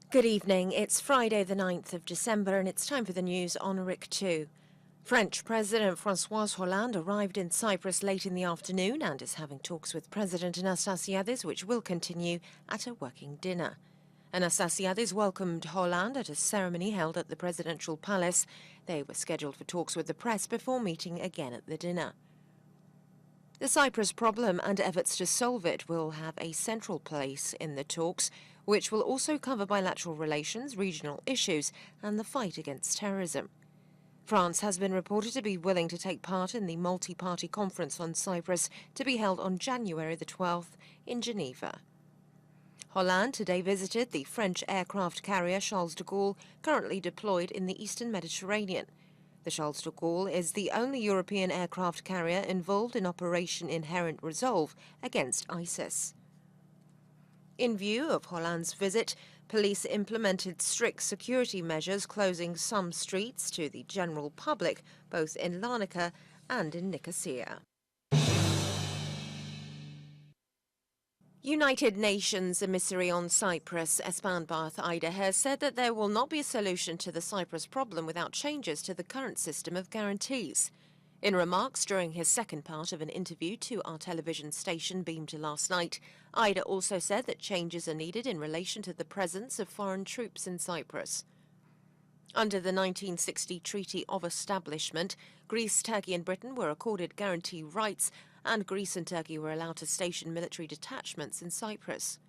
Good evening. It's Friday the 9th of December and it's time for the news on RIK2. French President François Hollande arrived in Cyprus late in the afternoon and is having talks with President Anastasiades, which will continue at a working dinner. Anastasiades welcomed Hollande at a ceremony held at the presidential palace. They were scheduled for talks with the press before meeting again at the dinner. The Cyprus problem and efforts to solve it will have a central place in the talks, which will also cover bilateral relations, regional issues, and the fight against terrorism. France has been reported to be willing to take part in the multi-party conference on Cyprus to be held on January the 12th in Geneva. Hollande today visited the French aircraft carrier Charles de Gaulle, currently deployed in the eastern Mediterranean. The Charles de Gaulle is the only European aircraft carrier involved in Operation Inherent Resolve against ISIS. In view of Hollande's visit, police implemented strict security measures, closing some streets to the general public, both in Larnaca and in Nicosia. United Nations emissary on Cyprus, Espanbarth Ida, has said that there will not be a solution to the Cyprus problem without changes to the current system of guarantees. In remarks during his second part of an interview to our television station beamed last night, Ida also said that changes are needed in relation to the presence of foreign troops in Cyprus. Under the 1960 Treaty of Establishment, Greece, Turkey and Britain were accorded guarantee rights, and Greece and Turkey were allowed to station military detachments in Cyprus.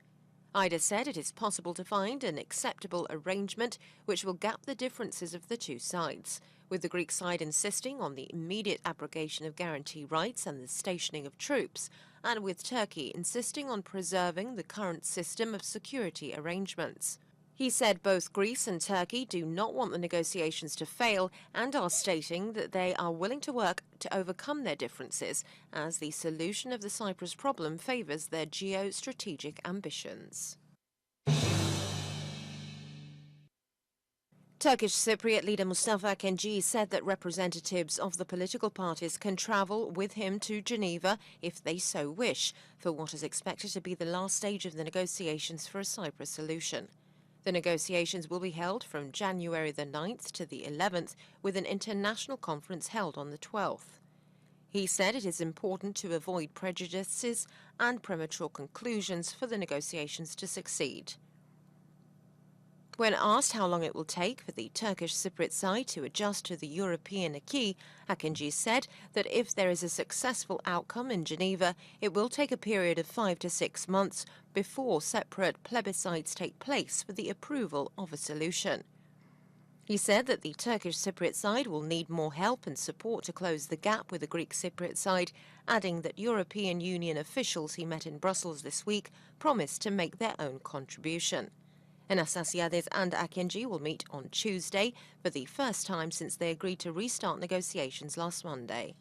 Ida said it is possible to find an acceptable arrangement which will gap the differences of the two sides, with the Greek side insisting on the immediate abrogation of guarantee rights and the stationing of troops, and with Turkey insisting on preserving the current system of security arrangements. He said both Greece and Turkey do not want the negotiations to fail and are stating that they are willing to work to overcome their differences as the solution of the Cyprus problem favours their geostrategic ambitions. Turkish Cypriot leader Mustafa Kemal said that representatives of the political parties can travel with him to Geneva if they so wish, for what is expected to be the last stage of the negotiations for a Cyprus solution. The negotiations will be held from January the 9th to the 11th, with an international conference held on the 12th. He said it is important to avoid prejudices and premature conclusions for the negotiations to succeed. When asked how long it will take for the Turkish Cypriot side to adjust to the European acquis, Akinci said that if there is a successful outcome in Geneva, it will take a period of 5 to 6 months before separate plebiscites take place for the approval of a solution. He said that the Turkish Cypriot side will need more help and support to close the gap with the Greek Cypriot side, adding that European Union officials he met in Brussels this week promised to make their own contribution. Anastasiades and Akinci will meet on Tuesday for the first time since they agreed to restart negotiations last Monday.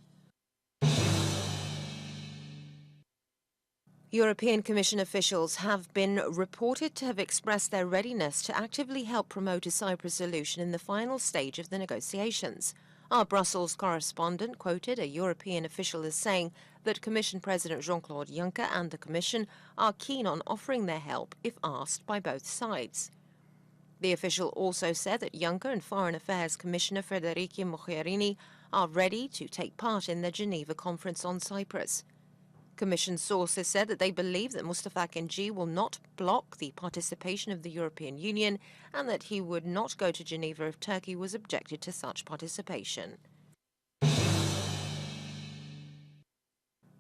European Commission officials have been reported to have expressed their readiness to actively help promote a Cyprus solution in the final stage of the negotiations. Our Brussels correspondent quoted a European official as saying that Commission President Jean-Claude Juncker and the Commission are keen on offering their help if asked by both sides. The official also said that Juncker and Foreign Affairs Commissioner Federica Mogherini are ready to take part in the Geneva conference on Cyprus. Commission sources said that they believe that Mustafa Kemal will not block the participation of the European Union and that he would not go to Geneva if Turkey was objected to such participation.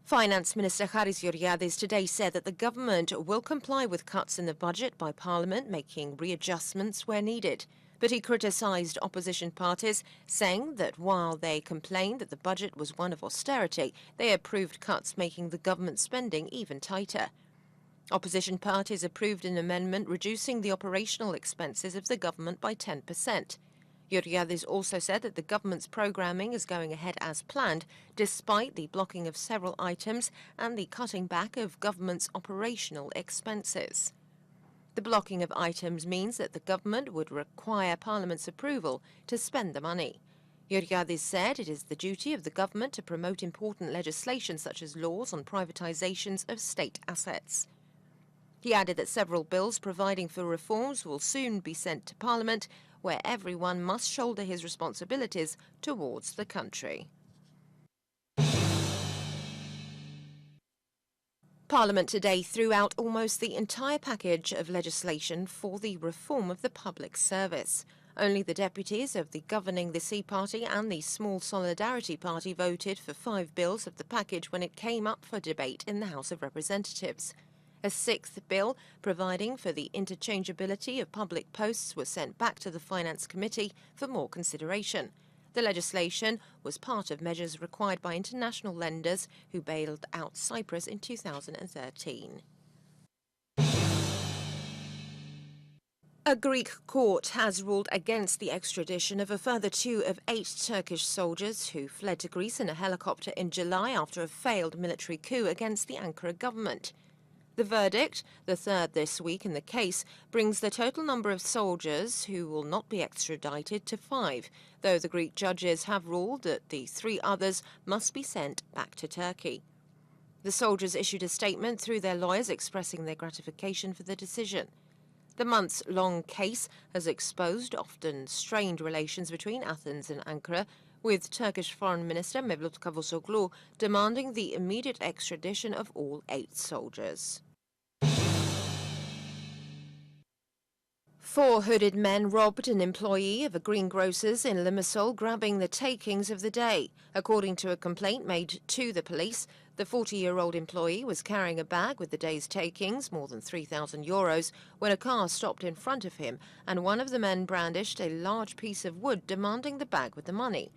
Finance Minister Haris Georgiadis today said that the government will comply with cuts in the budget by Parliament, making readjustments where needed. But he criticised opposition parties, saying that while they complained that the budget was one of austerity, they approved cuts making the government spending even tighter. Opposition parties approved an amendment reducing the operational expenses of the government by 10%. Georgiadis also said that the government's programming is going ahead as planned, despite the blocking of several items and the cutting back of government's operational expenses. The blocking of items means that the government would require Parliament's approval to spend the money. Georgiadis said it is the duty of the government to promote important legislation such as laws on privatizations of state assets. He added that several bills providing for reforms will soon be sent to Parliament, where everyone must shoulder his responsibilities towards the country. Parliament today threw out almost the entire package of legislation for the reform of the public service. Only the deputies of the governing the Sea Party and the Small Solidarity Party voted for 5 bills of the package when it came up for debate in the House of Representatives. A 6th bill providing for the interchangeability of public posts was sent back to the Finance Committee for more consideration. The legislation was part of measures required by international lenders who bailed out Cyprus in 2013. A Greek court has ruled against the extradition of a further 2 of 8 Turkish soldiers who fled to Greece in a helicopter in July after a failed military coup against the Ankara government. The verdict, the third this week in the case, brings the total number of soldiers who will not be extradited to 5, though the Greek judges have ruled that the 3 others must be sent back to Turkey. The soldiers issued a statement through their lawyers expressing their gratification for the decision. The months-long case has exposed often strained relations between Athens and Ankara, with Turkish Foreign Minister Mevlut Cavusoglu demanding the immediate extradition of all 8 soldiers. 4 hooded men robbed an employee of a greengrocer's in Limassol, grabbing the takings of the day. According to a complaint made to the police, the 40-year-old employee was carrying a bag with the day's takings, more than €3,000, when a car stopped in front of him and one of the men brandished a large piece of wood demanding the bag with the money.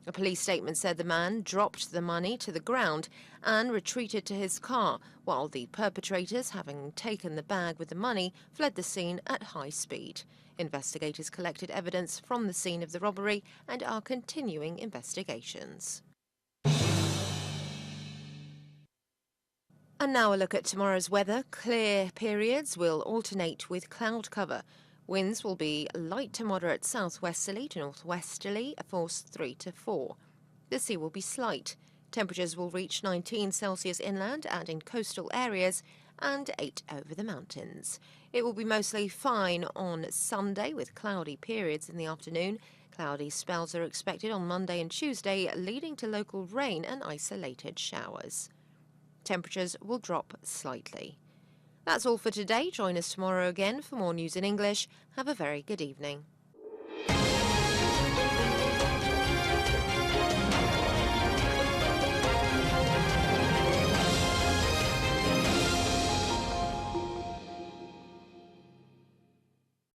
A police statement said the man dropped the money to the ground and retreated to his car, while the perpetrators, having taken the bag with the money, fled the scene at high speed. Investigators collected evidence from the scene of the robbery and are continuing investigations. And now a look at tomorrow's weather. Clear periods will alternate with cloud cover. Winds will be light to moderate southwesterly to northwesterly, a force 3 to 4. The sea will be slight. Temperatures will reach 19 Celsius inland and in coastal areas, and 8 over the mountains. It will be mostly fine on Sunday with cloudy periods in the afternoon. Cloudy spells are expected on Monday and Tuesday, leading to local rain and isolated showers. Temperatures will drop slightly. That's all for today. Join us tomorrow again for more news in English. Have a very good evening.